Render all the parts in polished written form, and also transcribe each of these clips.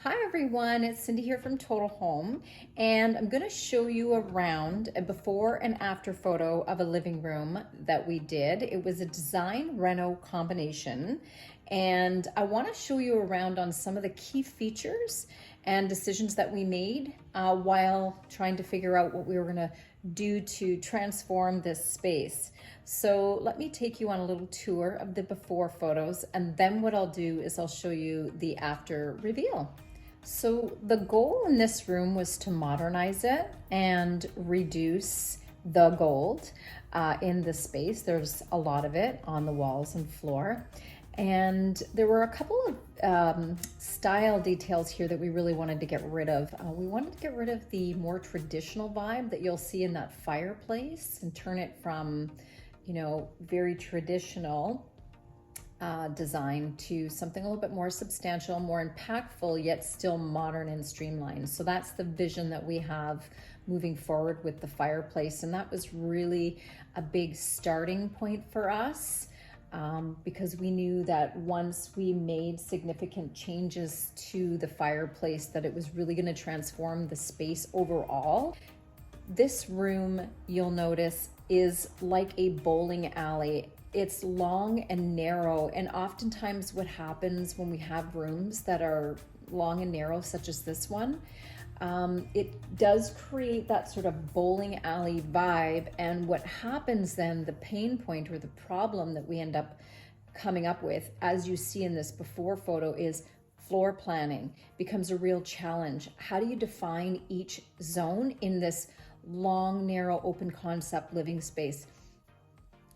Hi everyone, it's Cindy here from Total Home, and I'm going to show you around a before and after photo of a living room that we did. It was a design reno combination, and I want to show you around on some of the key features and decisions that we made while trying to figure out what we were going to do to transform this space. So let me take you on a little tour of the before photos, and then what I'll do is I'll show you the after reveal. So the goal in this room was to modernize it and reduce the gold in the space. There's a lot of it on the walls and floor. And there were a couple of style details here that we really wanted to get rid of. We wanted to get rid of the more traditional vibe that you'll see in that fireplace and turn it from, very traditional design to something a little bit more substantial, more impactful, yet still modern and streamlined. So that's the vision that we have moving forward with the fireplace. And that was really a big starting point for us because we knew that once we made significant changes to the fireplace, that it was really going to transform the space overall. This room, you'll notice, is like a bowling alley. It's long and narrow, and oftentimes what happens when we have rooms that are long and narrow, such as this one, it does create that sort of bowling alley vibe. And what happens then, the pain point or the problem that we end up coming up with, as you see in this before photo, is floor planning becomes a real challenge. How do you define each zone in this long, narrow, open concept living space?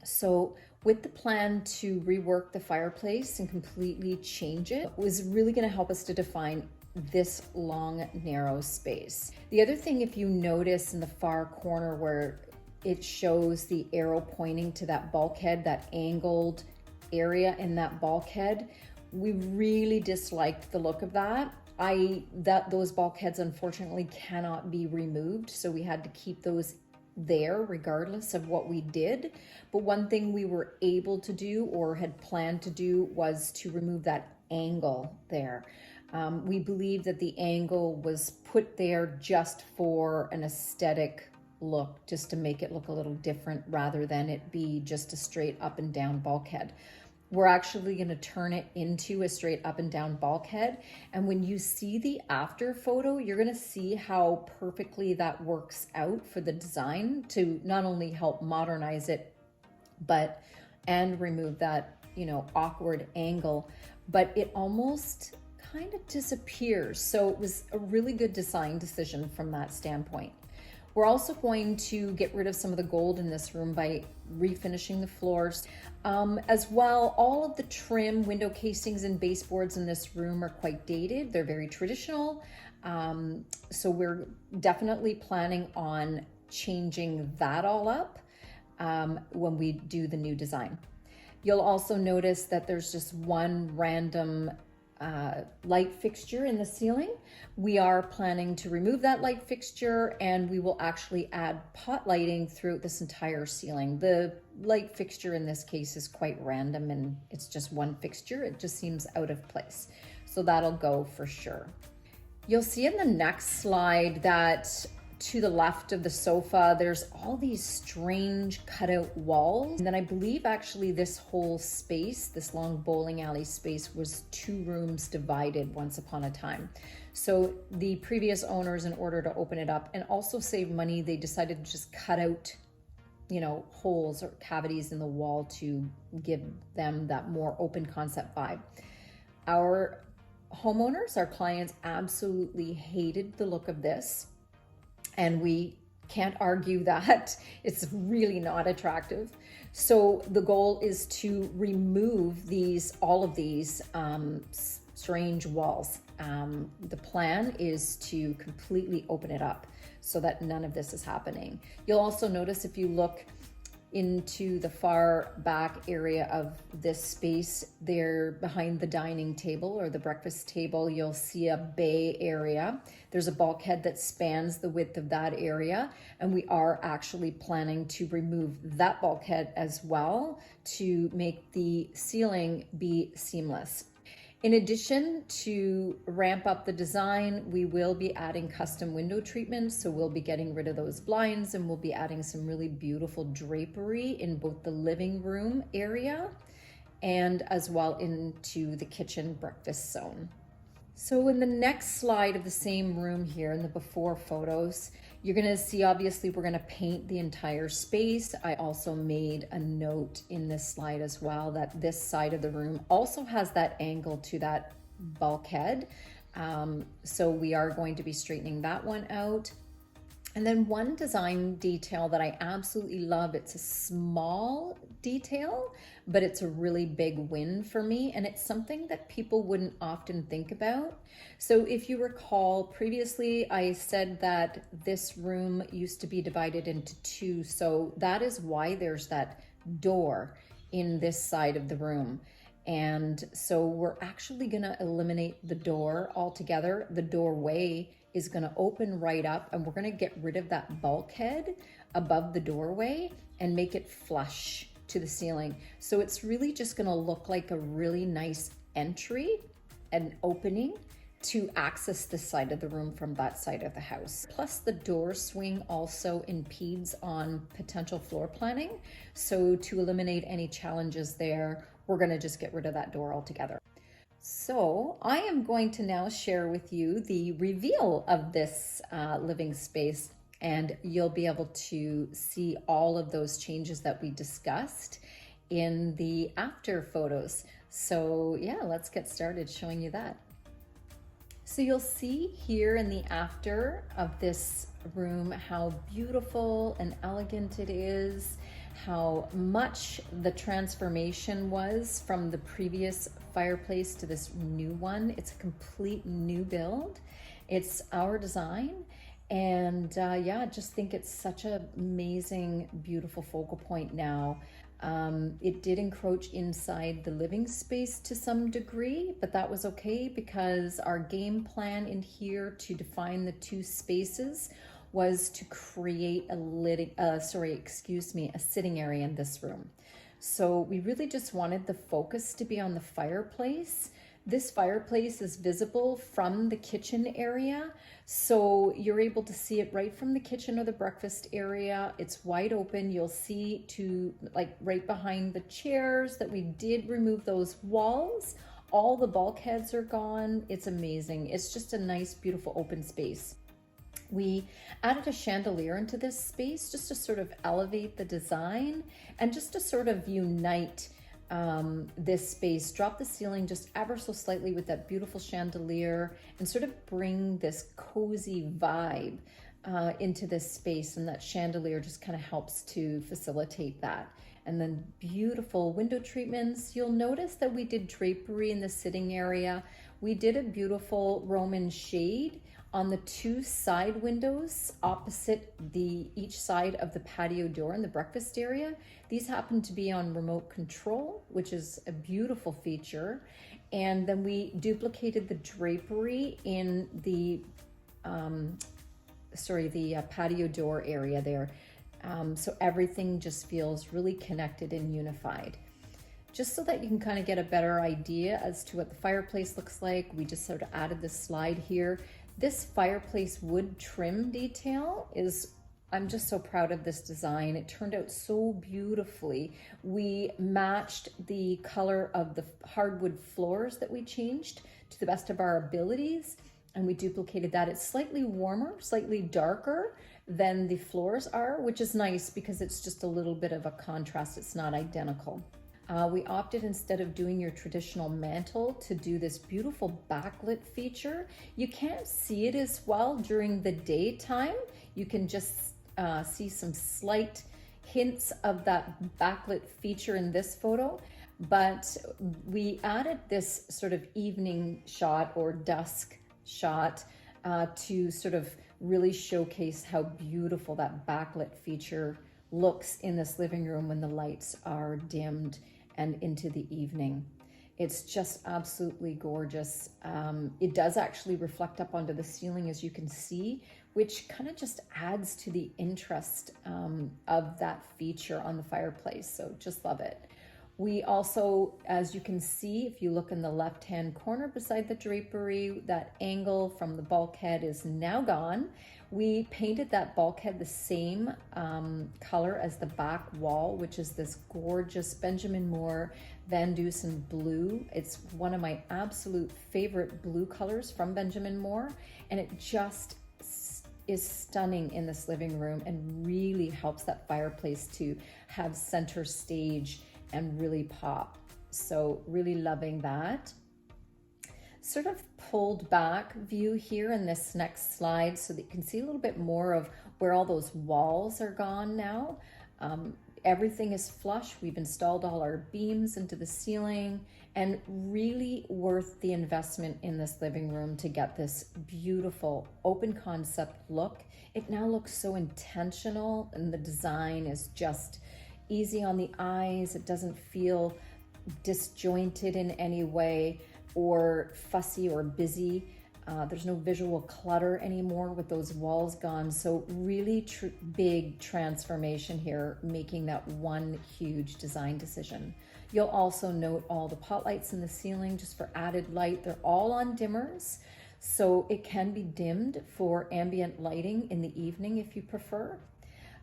So with the plan to rework the fireplace and completely change it was really going to help us to define this long, narrow space. The other thing, if you notice in the far corner where it shows the arrow pointing to that bulkhead, that angled area in that bulkhead, we really disliked the look of that. Those bulkheads unfortunately cannot be removed, so we had to keep those there regardless of what we did. But one thing we were able to do or had planned to do was to remove that angle there. We believe that the angle was put there just for an aesthetic look, just to make it look a little different rather than it be just a straight up and down bulkhead. We're actually going to turn it into a straight up and down bulkhead. And when you see the after photo, you're going to see how perfectly that works out for the design to not only help modernize it, and remove that, awkward angle, but it almost kind of disappears. So it was a really good design decision from that standpoint. We're also going to get rid of some of the gold in this room by refinishing the floors. As well, all of the trim, window casings, and baseboards in this room are quite dated. They're very traditional. So we're definitely planning on changing that all up when we do the new design. You'll also notice that there's just one random light fixture in the ceiling. We are planning to remove that light fixture, and we will actually add pot lighting throughout this entire ceiling. The light fixture in this case is quite random, and it's just one fixture. It just seems out of place. So that'll go for sure. You'll see in the next slide that to the left of the sofa, there's all these strange cutout walls. And then I believe actually this whole space, this long bowling alley space, was 2 rooms divided once upon a time. So the previous owners, in order to open it up and also save money, they decided to just cut out, holes or cavities in the wall to give them that more open concept vibe. Our homeowners, our clients, absolutely hated the look of this. And we can't argue that it's really not attractive. So the goal is to remove all of these strange walls. The plan is to completely open it up so that none of this is happening. You'll also notice, if you look into the far back area of this space there behind the dining table or the breakfast table, you'll see a bay area. There's a bulkhead that spans the width of that area, and we are actually planning to remove that bulkhead as well to make the ceiling be seamless. In addition to ramp up the design, we will be adding custom window treatments. So we'll be getting rid of those blinds and we'll be adding some really beautiful drapery in both the living room area and as well into the kitchen breakfast zone. So in the next slide of the same room here in the before photos, you're gonna see, obviously, we're gonna paint the entire space. I also made a note in this slide as well that this side of the room also has that angle to that bulkhead. So we are going to be straightening that one out. And then one design detail that I absolutely love, it's a small detail, but it's a really big win for me. And it's something that people wouldn't often think about. So if you recall, previously I said that this room used to be divided into two. So that is why there's that door in this side of the room. And so we're actually gonna eliminate the door altogether. The doorway is gonna open right up and we're gonna get rid of that bulkhead above the doorway and make it flush to the ceiling. So it's really just gonna look like a really nice entry and opening to access this side of the room from that side of the house. Plus the door swing also impedes on potential floor planning. So to eliminate any challenges there, we're gonna just get rid of that door altogether. So I am going to now share with you the reveal of this living space, and you'll be able to see all of those changes that we discussed in the after photos. So yeah, let's get started showing you that. So you'll see here in the after of this room how beautiful and elegant it is, how much the transformation was from the previous fireplace to this new one. It's a complete new build. It's our design. And yeah, I just think it's such an amazing, beautiful focal point now. It did encroach inside the living space to some degree, but that was okay because our game plan in here to define the two spaces was to create a sitting area in this room. So we really just wanted the focus to be on the fireplace. This fireplace is visible from the kitchen area, so you're able to see it right from the kitchen or the breakfast area. It's wide open. You'll see right behind the chairs that we did remove those walls. All the bulkheads are gone. It's amazing. It's just a nice, beautiful open space. We added a chandelier into this space just to sort of elevate the design and just to sort of unite this space, drop the ceiling just ever so slightly with that beautiful chandelier and sort of bring this cozy vibe into this space, and that chandelier just kind of helps to facilitate that. And then beautiful window treatments. You'll notice that we did drapery in the sitting area. We did a beautiful Roman shade on the two side windows opposite each side of the patio door in the breakfast area. These happen to be on remote control, which is a beautiful feature. And then we duplicated the drapery in the patio door area there. So everything just feels really connected and unified. Just so that you can kind of get a better idea as to what the fireplace looks like, we just sort of added this slide here. This fireplace wood trim detail I'm just so proud of this design. It turned out so beautifully. We matched the color of the hardwood floors that we changed to the best of our abilities, and we duplicated that. It's slightly warmer, slightly darker than the floors are, which is nice because it's just a little bit of a contrast. It's not identical. We opted, instead of doing your traditional mantle, to do this beautiful backlit feature. You can't see it as well during the daytime. You can just see some slight hints of that backlit feature in this photo, but we added this sort of evening shot or dusk shot to sort of really showcase how beautiful that backlit feature looks in this living room when the lights are dimmed and into the evening. It's just absolutely gorgeous. It does actually reflect up onto the ceiling, as you can see, which kind of just adds to the interest of that feature on the fireplace. So just love it. We also, as you can see, if you look in the left-hand corner beside the drapery, that angle from the bulkhead is now gone. We painted that bulkhead the same color as the back wall, which is this gorgeous Benjamin Moore Van Dusen blue. It's one of my absolute favorite blue colors from Benjamin Moore, and it just is stunning in this living room and really helps that fireplace to have center stage and really pop. So really loving that. Sort of pulled back view here in this next slide so that you can see a little bit more of where all those walls are gone now. Everything is flush. We've installed all our beams into the ceiling, and really worth the investment in this living room to get this beautiful open concept look. It now looks so intentional, and the design is just easy on the eyes. It doesn't feel disjointed in any way or fussy or busy. There's no visual clutter anymore with those walls gone. So really big transformation here, making that one huge design decision. You'll also note all the pot lights in the ceiling just for added light. They're all on dimmers, so it can be dimmed for ambient lighting in the evening if you prefer.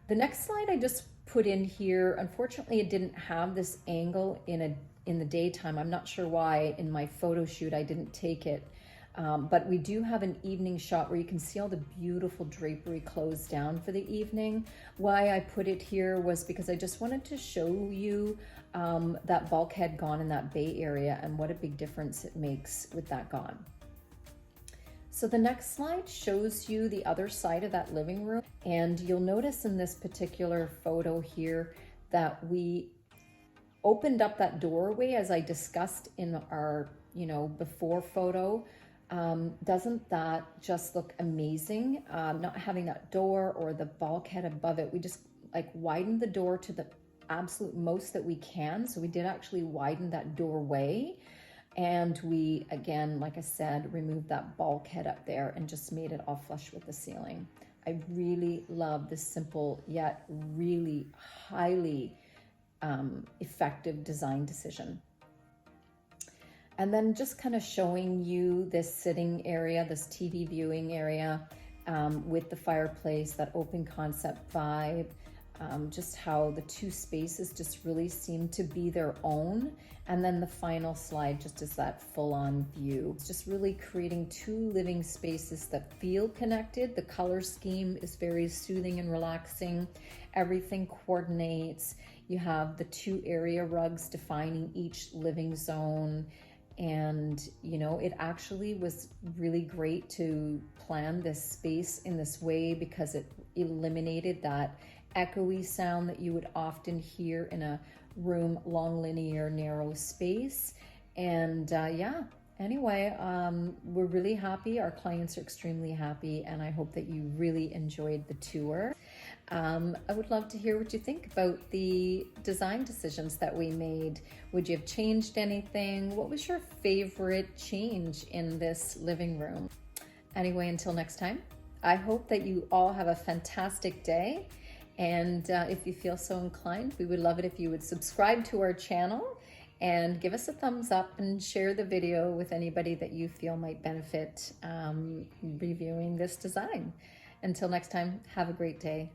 The next slide I just put in here, unfortunately it didn't have this angle in the daytime. I'm not sure why in my photo shoot I didn't take it. But we do have an evening shot where you can see all the beautiful drapery closed down for the evening. Why I put it here was because I just wanted to show you that bulkhead gone in that bay area and what a big difference it makes with that gone. So the next slide shows you the other side of that living room. And you'll notice in this particular photo here that we opened up that doorway as I discussed in our, before photo. Doesn't that just look amazing? Not having that door or the bulkhead above it, we just widened the door to the absolute most that we can. So we did actually widen that doorway, and we, again, like I said, removed that bulkhead up there and just made it all flush with the ceiling. I really love this simple yet really highly effective design decision. And then just kind of showing you this sitting area, this TV viewing area with the fireplace, that open concept vibe, just how the two spaces just really seem to be their own. And then the final slide just is that full-on view. It's just really creating two living spaces that feel connected. The color scheme is very soothing and relaxing. Everything coordinates. You have the two area rugs defining each living zone. And, it actually was really great to plan this space in this way because it eliminated that echoey sound that you would often hear in a room, long, linear, narrow space. And anyway, we're really happy. Our clients are extremely happy, and I hope that you really enjoyed the tour. I would love to hear what you think about the design decisions that we made. Would you have changed anything? What was your favorite change in this living room? Anyway, until next time, I hope that you all have a fantastic day. And if you feel so inclined, we would love it if you would subscribe to our channel and give us a thumbs up and share the video with anybody that you feel might benefit reviewing this design. Until next time, have a great day.